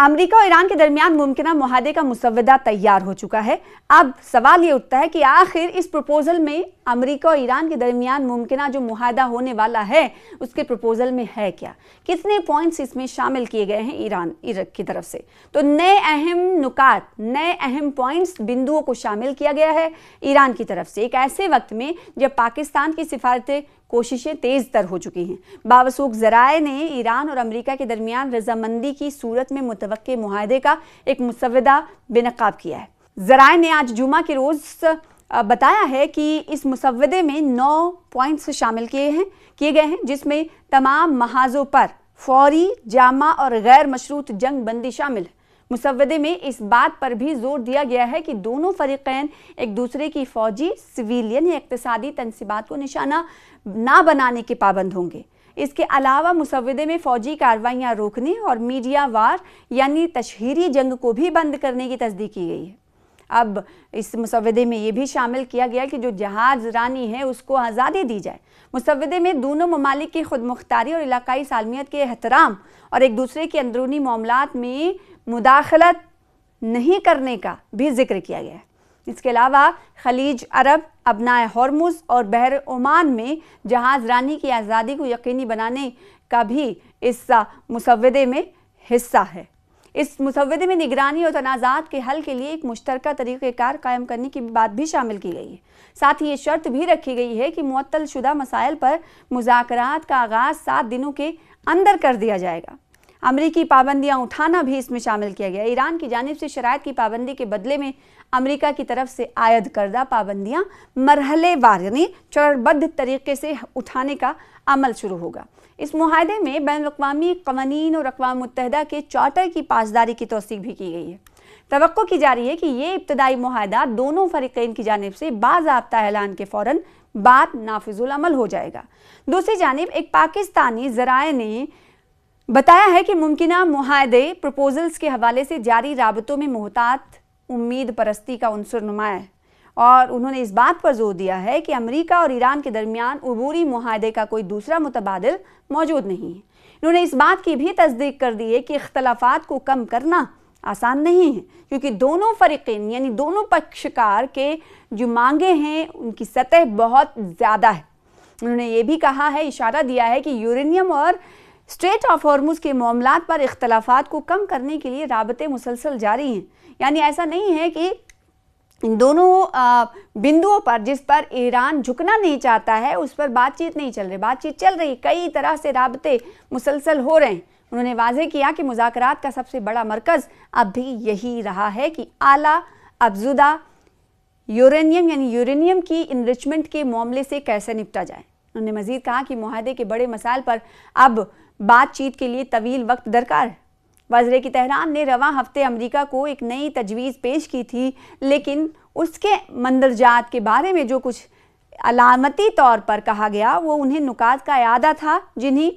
America और Iran के दरमियान मुमकिना मुआहदे का मुसव्वदा तैयार हो चुका है। अब सवाल ये उठता है कि आखिर इस प्रपोजल में अमेरिका और ईरान के दरमियान मुमकिना जो मुआहदा होने वाला है उसके प्रपोजल में है क्या, कितने पॉइंट्स इसमें शामिल किए गए हैं ईरान इराक की तरफ से। तो नए अहम नुकात, नए अहम पॉइंट्स, बिंदुओं को शामिल किया गया है ईरान की तरफ से एक ऐसे वक्त में जब पाकिस्तान की सिफारती कोशिशें तेज तर हो चुकी हैं। बावसूख ज़राए ने ईरान और अमेरिका के दरमियान रजामंदी की सूरत में मुतवक्के मुआहदे का एक मुसव्वदा बेनकाब किया है। ज़राए ने आज जुमा के रोज़ बताया है कि इस मुसव्वदे में 9 पॉइंट्स शामिल किए गए हैं, जिसमें तमाम महाजों पर फौरी, जामा और गैर मशरूत जंग बंदी शामिल है। मुसव्वदे में इस बात पर भी जोर दिया गया है कि दोनों फरीकैन एक दूसरे की फौजी, सिविलियन या इक्तिसादी तनसीबात को निशाना ना बनाने के पाबंद होंगे। इसके अलावा मुसव्वदे में फौजी कार्रवाइयाँ रोकने और मीडिया वार यानी तशहीरी जंग को भी बंद करने की तस्दीक की गई है। अब इस मुसव्वदे में ये भी शामिल किया गया कि जो जहाज रानी है उसको आज़ादी दी जाए। मुसव्वदे में दोनों ममालिक की खुद मुख्तारी और इलाकाई सालमियत के एहतराम और एक दूसरे के अंदरूनी मामलात में मुदाखलत नहीं करने का भी जिक्र किया गया है। इसके अलावा खलीज अरब, अबनाए हॉर्मुज़ और बहर ओमान में जहाज रानी की आज़ादी को यकीनी बनाने का भी इस मुसव्वदे में हिस्सा है। इस मुसव्वदे में निगरानी और तनाज़ात के हल के लिए एक मुश्तरका तरीक़ेकार कायम करने की बात भी शामिल की गई है। साथ ही ये शर्त भी रखी गई है कि मुअत्तल शुदा मसाइल पर मुज़ाकरात का आगाज़ 7 दिनों के अंदर कर दिया जाएगा। अमरीकी पाबंदियां उठाना भी इसमें शामिल किया गया। ईरान की जानिब से शराइत की पाबंदी के बदले में अमेरिका की तरफ से आयद करदा पाबंदियां मरहलेवार यानी चरणबद्ध तरीके से उठाने का अमल शुरू होगा। इस मुआहदे में बैनुल-अक़वामी क़वानीन और अक़वाम मुत्तहिदा के चार्टर की पासदारी की तौसीक भी की गई है। तवक्को की जा रही है कि ये इब्तदाई मुआहदा दोनों फरीक़ैन की जानिब से बाज़ाब्ता ऐलान के फ़ौरन बाद नाफिजुल अमल हो जाएगा। दूसरी जानिब एक पाकिस्तानी ज़राए ने बताया है कि मुमकिना मुआहदे प्रपोजल्स के हवाले से जारी राबतों में मोहतात उम्मीद परस्ती का उन्सर नुमाया है और उन्होंने इस बात पर जोर दिया है कि अमेरिका और ईरान के दरमियान उबूरी मुआहदे का कोई दूसरा मुतबादिल मौजूद नहीं है। उन्होंने इस बात की भी तस्दीक कर दी है कि इख्तलाफात को कम करना आसान नहीं है, क्योंकि दोनों फरीक़ैन यानी दोनों पक्षकार के जो मांगे हैं उनकी सतह बहुत ज़्यादा है। उन्होंने ये भी कहा है, इशारा दिया है कि यूरेनियम और स्ट्रेट ऑफ हॉर्मुज़ के मामलात पर इख्तलाफात को कम करने के लिए राबते मुसलसल जारी हैं। यानी ऐसा नहीं है कि इन दोनों बिंदुओं पर जिस पर ईरान झुकना नहीं चाहता है उस पर बातचीत नहीं चल रही, बातचीत चल रही, कई तरह से राबते मुसलसल हो रहे हैं। उन्होंने वाज़ेह किया कि मुज़ाकरात का सबसे बड़ा मरकज़ अब भी यही रहा है कि आला अफज़ुदा यूरेनियम यानी यूरेनियम की इनरिचमेंट के मामले से कैसे निपटा जाए। उन्होंने मज़ीद कहा कि मुआहदे के बड़े मसाइल पर अब बातचीत के लिए तवील वक्त दरकार है। वज़ीर की तेहरान ने रवां हफ्ते अमेरिका को एक नई तजवीज़ पेश की थी, लेकिन उसके मंदरजात के बारे में जो कुछ अलामती तौर पर कहा गया वो उन्हें नुकात का यादा था जिन्हें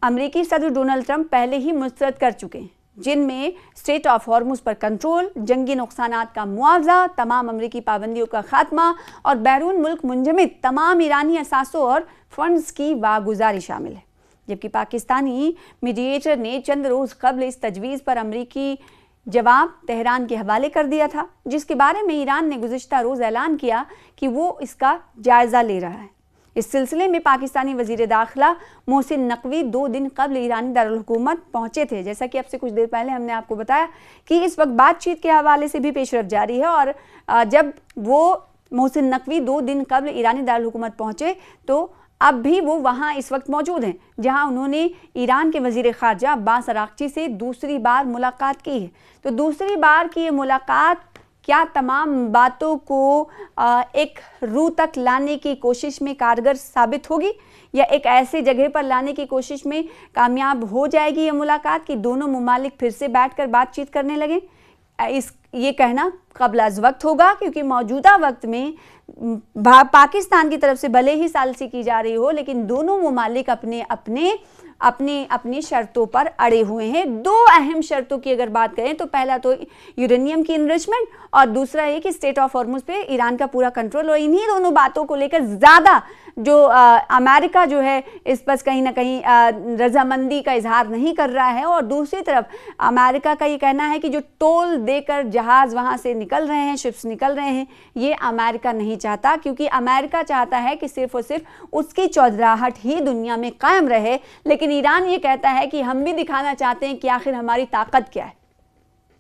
अमेरिकी सदर डोनाल्ड ट्रंप पहले ही मुस्तरद कर चुके हैं, जिनमें स्ट्रेट ऑफ हॉर्मुज़ पर कंट्रोल, जंगी नुकसानात का मुआवजा, तमाम अमेरिकी पाबंदियों का खात्मा और बैरून मुल्क मुंजमद तमाम ईरानी असासों और फंड्स की वागुजारी शामिल है। जबकि पाकिस्तानी मीडिएटर ने चंद रोज़ कबल इस तजवीज़ पर अमेरिकी जवाब तेहरान के हवाले कर दिया था, जिसके बारे में ईरान ने गुज़िश्ता रोज़ ऐलान किया कि वो इसका जायज़ा ले रहा है। इस सिलसिले में पाकिस्तानी वज़ीर दाखिला मोहसिन नकवी 2 दिन कबल ईरानी दारुल हुकूमत पहुँचे थे। जैसा कि अब से कुछ देर पहले हमने आपको बताया कि इस वक्त बातचीत के हवाले से भी पेशरफ जारी है और जब वो मोहसिन नकवी 2 दिन कबल ईरानी दारुल हुकूमत पहुँचे तो अब भी वो वहाँ इस वक्त मौजूद हैं, जहाँ उन्होंने ईरान के वज़ीर ख़ारजा अब्बास अराग़ची से दूसरी बार मुलाकात की है। तो दूसरी बार की ये मुलाकात क्या तमाम बातों को एक रूह तक लाने की कोशिश में कारगर साबित होगी या एक ऐसे जगह पर लाने की कोशिश में कामयाब हो जाएगी ये मुलाकात कि दोनों ममालिक फिर से बैठकर बातचीत करने लगें? ये कहना क़ब्ल अज़ वक्त होगा, क्योंकि मौजूदा वक्त में पाकिस्तान की तरफ से भले ही सालसी की जा रही हो, लेकिन दोनों ममालिक अपने अपने अपनी अपनी शर्तों पर अड़े हुए हैं। दो अहम शर्तों की अगर बात करें तो पहला तो यूरेनियम की इनरिचमेंट और दूसरा ये कि स्टेट ऑफ हॉर्मुज पे ईरान का पूरा कंट्रोल। और इन्हीं दोनों बातों को लेकर ज़्यादा जो अमेरिका जो है इस पर कहीं ना कहीं रजामंदी का इजहार नहीं कर रहा है। और दूसरी तरफ अमेरिका का ये कहना है कि जो टोल देकर जहाज़ वहाँ से निकल रहे हैं, शिप्स निकल रहे हैं, ये अमेरिका नहीं चाहता, क्योंकि अमेरिका चाहता है कि सिर्फ और सिर्फ उसकी चौधराहट ही दुनिया में कायम रहे। लेकिन ईरान ये कहता है कि हम भी दिखाना चाहते हैं कि आखिर हमारी ताकत क्या है।